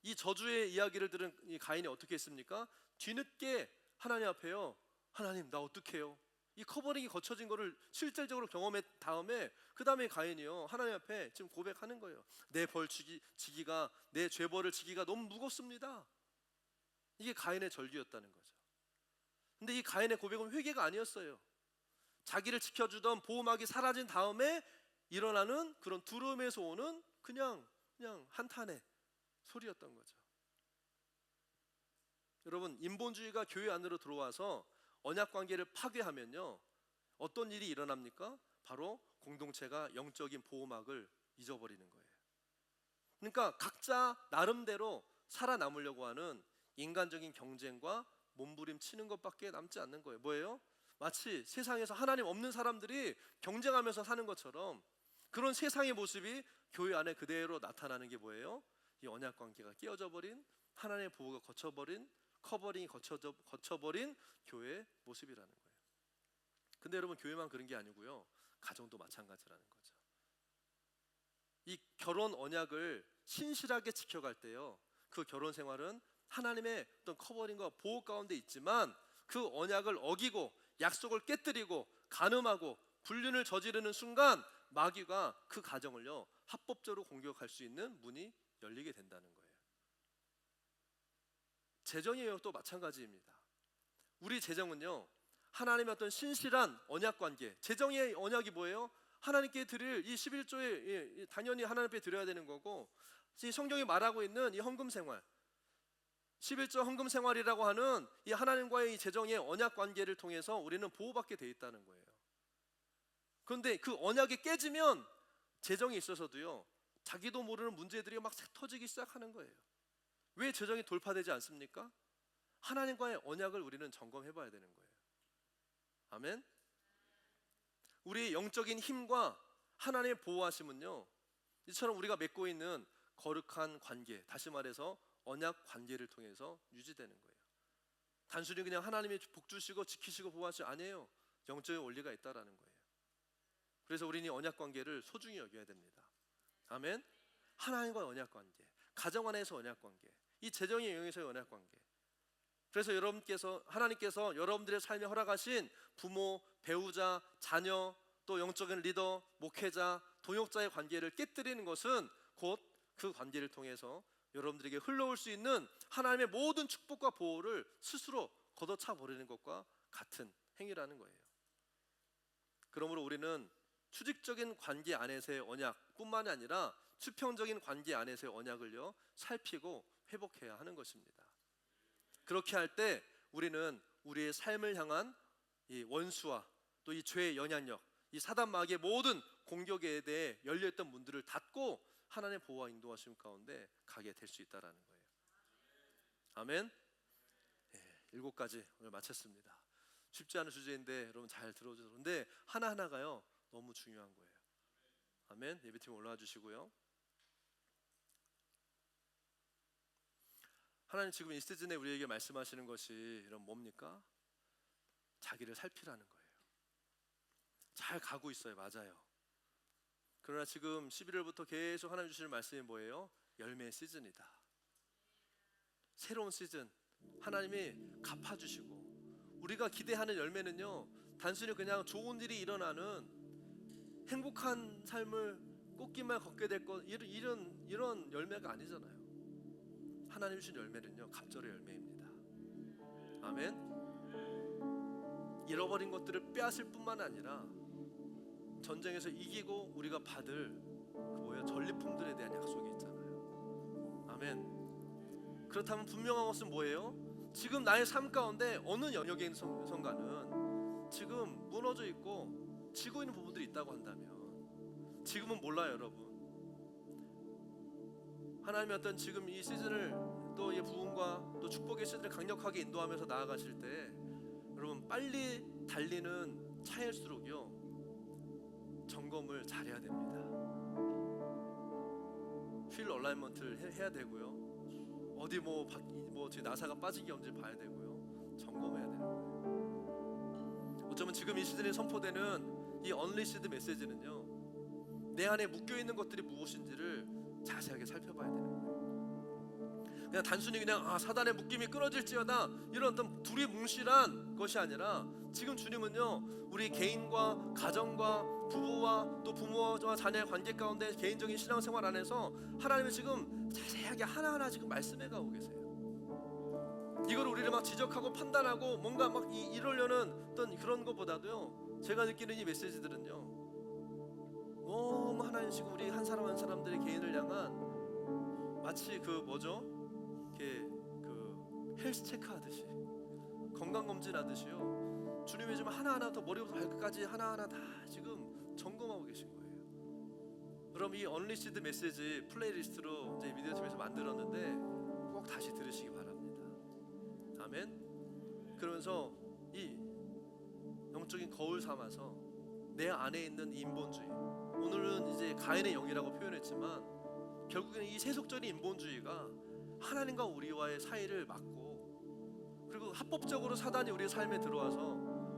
A: 이 저주의 이야기를 들은 이 가인이 어떻게 했습니까? 뒤늦게 하나님 앞에요, 하나님 나 어떡해요? 이 커버링이 거쳐진 거를 실질적으로 경험한 다음에 그 다음에 가인이요 하나님 앞에 지금 고백하는 거예요. 내 벌 지기가, 내 죄벌을 지기가 너무 무겁습니다. 이게 가인의 절규였다는 거죠. 근데 이 가인의 고백은 회개가 아니었어요. 자기를 지켜주던 보호막이 사라진 다음에 일어나는 그런 두려움에서 오는 그냥 한탄의 소리였던 거죠. 여러분, 인본주의가 교회 안으로 들어와서 언약 관계를 파괴하면요 어떤 일이 일어납니까? 바로 공동체가 영적인 보호막을 잊어버리는 거예요. 그러니까 각자 나름대로 살아남으려고 하는 인간적인 경쟁과 몸부림치는 것밖에 남지 않는 거예요. 뭐예요? 마치 세상에서 하나님 없는 사람들이 경쟁하면서 사는 것처럼 그런 세상의 모습이 교회 안에 그대로 나타나는 게 뭐예요? 이 언약 관계가 깨어져 버린, 하나님의 보호가 거쳐버린, 커버링이 거쳐버린 교회의 모습이라는 거예요. 근데 여러분, 교회만 그런 게 아니고요, 가정도 마찬가지라는 거죠. 이 결혼 언약을 신실하게 지켜갈 때요, 그 결혼 생활은 하나님의 어떤 커버링과 보호 가운데 있지만 그 언약을 어기고 약속을 깨뜨리고 간음하고 불륜을 저지르는 순간 마귀가 그 가정을요 합법적으로 공격할 수 있는 문이 열리게 된다는 거예요. 재정이에요. 또 마찬가지입니다. 우리 재정은요, 하나님의 어떤 신실한 언약 관계, 재정의 언약이 뭐예요? 하나님께 드릴 이 11조에 당연히 하나님께 드려야 되는 거고, 이 성경이 말하고 있는 이 헌금 생활, 11조 헌금 생활이라고 하는 이 하나님과의 이 재정의 언약 관계를 통해서 우리는 보호받게 돼 있다는 거예요. 그런데 그 언약이 깨지면 재정에 있어서도요, 자기도 모르는 문제들이 막 터지기 시작하는 거예요. 왜 재정이 돌파되지 않습니까? 하나님과의 언약을 우리는 점검해 봐야 되는 거예요. 아멘. 우리의 영적인 힘과 하나님의 보호하심은요, 이처럼 우리가 맺고 있는 거룩한 관계, 다시 말해서 언약 관계를 통해서 유지되는 거예요. 단순히 그냥 하나님이 복 주시고 지키시고 보호하시고 아니에요. 영적인 원리가 있다라는 거예요. 그래서 우리는 이 언약 관계를 소중히 여겨야 됩니다. 아멘. 하나님과의 언약 관계, 가정 안에서 언약 관계, 이 재정의 영역에서의 언약 관계. 그래서 하나님께서 여러분들의 삶에 허락하신 부모, 배우자, 자녀, 또 영적인 리더, 목회자, 동역자의 관계를 깨뜨리는 것은 곧 그 관계를 통해서 여러분들에게 흘러올 수 있는 하나님의 모든 축복과 보호를 스스로 걷어차 버리는 것과 같은 행위라는 거예요. 그러므로 우리는 수직적인 관계 안에서의 언약뿐만이 아니라 수평적인 관계 안에서의 언약을요 살피고 회복해야 하는 것입니다. 그렇게 할 때 우리는 우리의 삶을 향한 이 원수와 또 이 죄의 영향력, 이 사단 마귀의 모든 공격에 대해 열려있던 문들을 닫고 하나님의 보호와 인도하심 가운데 가게 될 수 있다라는 거예요. 아멘. 7가지 오늘 마쳤습니다. 쉽지 않은 주제인데 여러분 잘 들어주세요. 그런데 하나하나가요 너무 중요한 거예요. 아멘. 예배팀 올라와 주시고요. 하나님 지금 이 시즌에 우리에게 말씀하시는 것이 이런 뭡니까? 자기를 살피라는 거예요. 잘 가고 있어요. 맞아요. 그러나 지금 11월부터 계속 하나님 주시는 말씀이 뭐예요? 열매의 시즌이다. 새로운 시즌, 하나님이 갚아주시고, 우리가 기대하는 열매는요 단순히 그냥 좋은 일이 일어나는 행복한 삶을 꽃길만 걷게 될 것, 이런 열매가 아니잖아요. 하나님 주신 열매는요 갑절의 열매입니다. 아멘. 잃어버린 것들을 빼앗을 뿐만 아니라 전쟁에서 이기고 우리가 받을 전리품들에 대한 약속이 있잖아요. 아멘. 그렇다면 분명한 것은 뭐예요? 지금 나의 삶 가운데 어느 영역에 있는 성가는 지금 무너져 있고 지고 있는 부분들이 있다고 한다면, 지금은 몰라요 여러분. 하나님의 어떤 지금 이 시즌을 또 이 부흥과 또 축복의 시즌을 강력하게 인도하면서 나아가실 때 여러분 빨리 달리는 차일수록요 점검을 잘해야 됩니다. 휠 얼라이먼트를 해야 되고요, 어디 나사가 빠진 게 언제 봐야 되고요, 점검해야 되는 거예요. 어쩌면 지금 이 시즌에 선포되는 이 언리시드 메시지는요 내 안에 묶여있는 것들이 무엇인지를 자세하게 살펴봐야 되는 거예요. 그냥 단순히 사단의 묶임이 끊어질지어다 이런 어떤 두리뭉실한 것이 아니라, 지금 주님은요 우리 개인과 가정과 부부와 또 부모와 자녀의 관계 가운데 개인적인 신앙생활 안에서 하나님이 지금 자세하게 하나하나 지금 말씀해 가고 계세요. 이걸 우리를 막 지적하고 판단하고 뭔가 막 이러려는 어떤 그런 것보다도요, 제가 느끼는 이 메시지들은요 너무 하나님 지금 우리 한 사람 한 사람들의 개인을 향한 마치 헬스 체크 하듯이, 건강 검진 하듯이요 주님이 지금 하나하나 더 머리부터 발끝까지 하나하나 다 지금 점검하고 계신 거예요. 그럼 이 언리시드 메시지 플레이리스트로 이제 미디어 팀에서 만들었는데 꼭 다시 들으시기 바랍니다. 아멘. 그러면서 이 영적인 거울 삼아서 내 안에 있는 인본주의, 오늘은 이제 가인의 영이라고 표현했지만 결국에는 이 세속적인 인본주의가 하나님과 우리와의 사이를 막고, 그리고 합법적으로 사단이 우리의 삶에 들어와서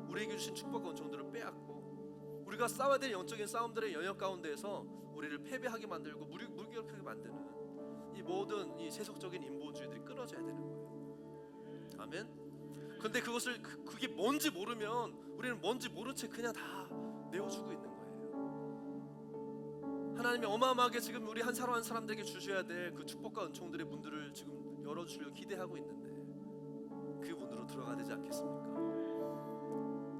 A: 우리에게 주신 축복과 은총들을 빼앗고, 우리가 싸워야 될 영적인 싸움들의 영역 가운데에서 우리를 패배하게 만들고 무기력하게 만드는 이 모든 이 세속적인 인본주의들이 끊어져야 되는 거예요. 아멘. 근데 그게 뭔지 모르면 우리는 뭔지 모른 채 그냥 다 내어주고 있는 거예요. 하나님이 어마어마하게 지금 우리 한 사람 한 사람들에게 주셔야 될 그 축복과 은총들의 문들을 지금 열어주려고 기대하고 있는데 그 문으로 들어가야 되지 않겠습니까?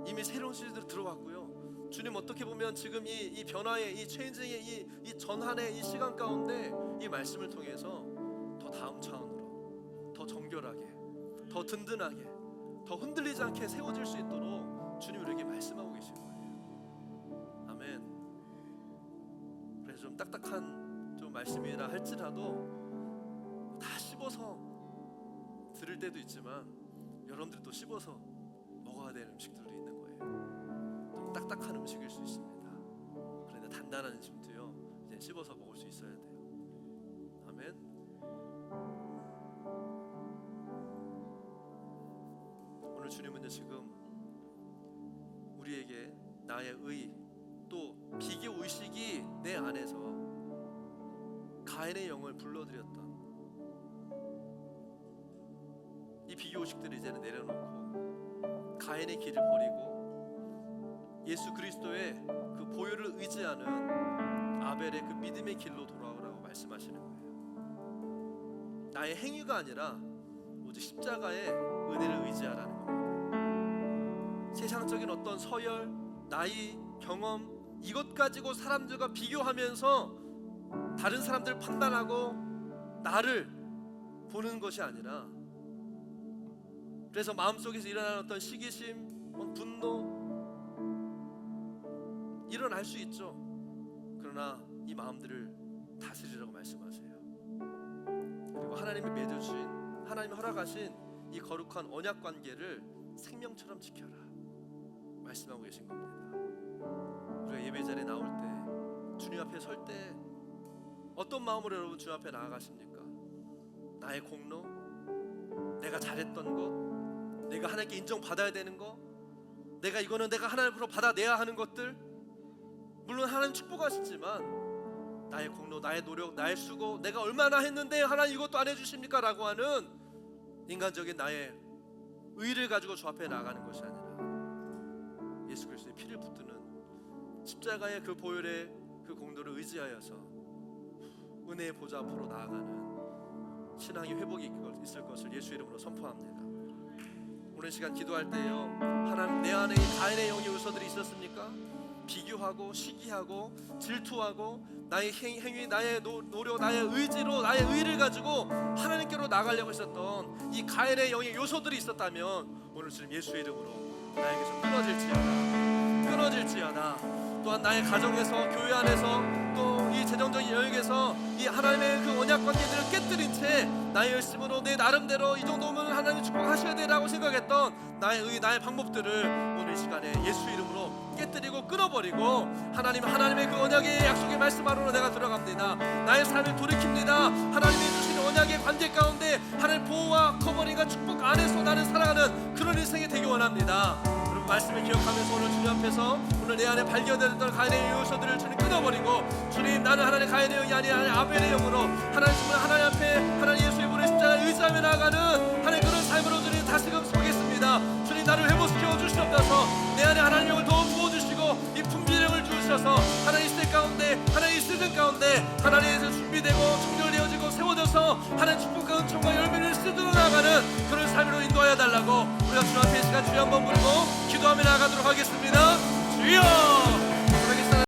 A: 이미 새로운 시즌으로 들어왔고요. 주님 어떻게 보면 지금 이 변화의 이 체인징의 이 전환의 이 시간 가운데 이 말씀을 통해서 더 다음 차원으로, 더 정결하게, 더 든든하게, 더 흔들리지 않게 세워질 수 있도록 주님 우리에게 말씀하고 계신 거예요. 아멘. 그래서 좀 딱딱한 좀 말씀이라 할지라도 다 씹어서 들을 때도 있지만 여러분들도 씹어서 먹어야 되는 음식들도 있는 거예요. 좀 딱딱한 음식일 수 있습니다. 그런데 단단한 음식도요, 이제 씹어서 먹을 수 있어야 돼요. 아멘. 오늘 주님은요 지금 우리에게 나의 의, 또 비교 의식이 내 안에서 가인의 영을 불러들였던 이 비교 의식들을 이제는 내려놓고 가인의 길을 버리고 예수 그리스도의 그 보혈을 의지하는 아벨의 그 믿음의 길로 돌아오라고 말씀하시는 거예요. 나의 행위가 아니라 오직 십자가의 은혜를 의지하라는 겁니다. 세상적인 어떤 서열, 나이, 경험, 이것 가지고 사람들과 비교하면서 다른 사람들을 판단하고 나를 보는 것이 아니라, 그래서 마음속에서 일어나는 어떤 시기심, 분노 일어날 수 있죠. 그러나 이 마음들을 다스리라고 말씀하세요. 그리고 하나님이 맺어주신, 하나님이 허락하신 이 거룩한 언약 관계를 생명처럼 지켜라 말씀하고 계신 겁니다. 우리가 예배 자리에 나올 때, 주님 앞에 설 때 어떤 마음으로 여러분 주님 앞에 나아가십니까? 나의 공로, 내가 잘했던 것, 내가 하나님께 인정받아야 되는 것, 내가 이거는 내가 하나님으로 받아내야 하는 것들, 물론 하나님 축복하시지만 나의 공로, 나의 노력, 나의 수고, 내가 얼마나 했는데 하나님 이것도 안 해주십니까? 라고 하는 인간적인 나의 의를 가지고 주 앞에 나아가는 것이 아니라 예수 그리스도의 피를 붙드는 십자가의 그 보혈의 그 공로를 의지하여서 은혜의 보좌 앞으로 나아가는 신앙의 회복이 있을 것을 예수 이름으로 선포합니다. 오늘 시간 기도할 때요, 하나님 내 안에 이 가인의 영의 요소들이 있었습니까? 비교하고 시기하고 질투하고 나의 행위, 나의 노력, 나의 의지로 나의 의를 가지고 하나님께로 나가려고 했었던 이 가인의 영의 요소들이 있었다면 오늘 주님 예수의 이름으로 나에게서 끊어질지어다. 또한 나의 가정에서, 교회 안에서, 또 이 재정적인 영역에서 이 하나님의 그 언약 관계들을 깨뜨린 채 나의 열심으로 내 나름대로 이 정도면 하나님 축복하셔야 되라고 생각했던 나의 의, 나의 방법들을 오늘 시간에 예수 이름으로 깨뜨리고 끊어버리고 하나님의 그 언약의 약속의 말씀 안으로 내가 들어갑니다. 나의 삶을 돌이킵니다. 하나님이 주신 언약의 관계 가운데 하나님 보호와 커버링과 축복 안에서 나는 살아가는 그런 인생이 되기 원합니다. 여러분 말씀을 기억하면서 오늘 주님 앞에서 오늘 내 안에 발견되었던 가인의 요소들을 주님 끊어버리고, 주님 나는 하나님의 가인의 영이 아니라 하나님의 아벨의 영으로 하나님 앞에 하나님 예수의 보내 십자가를 의지하며 나아가는 하나님 그런 삶으로 주님 다시금 서겠습니다. 주님 나를 회복시켜 주시옵소서. 내 안에 하나님의 영을 더 부어주시고 이 분비령을 주셔서 하나님 시대 가운데, 하나님 이 시즌 가운데 하나님에서 준비되고 정렬되어지고 세워져서 하나님 축복과 은총과 열매를 쓰들어 나가는 그런 삶으로 인도하여 달라고 우리가 주 앞에 이 시간 주여 한번 부르고 기도하며 나아가도록 하겠습니다. 주여!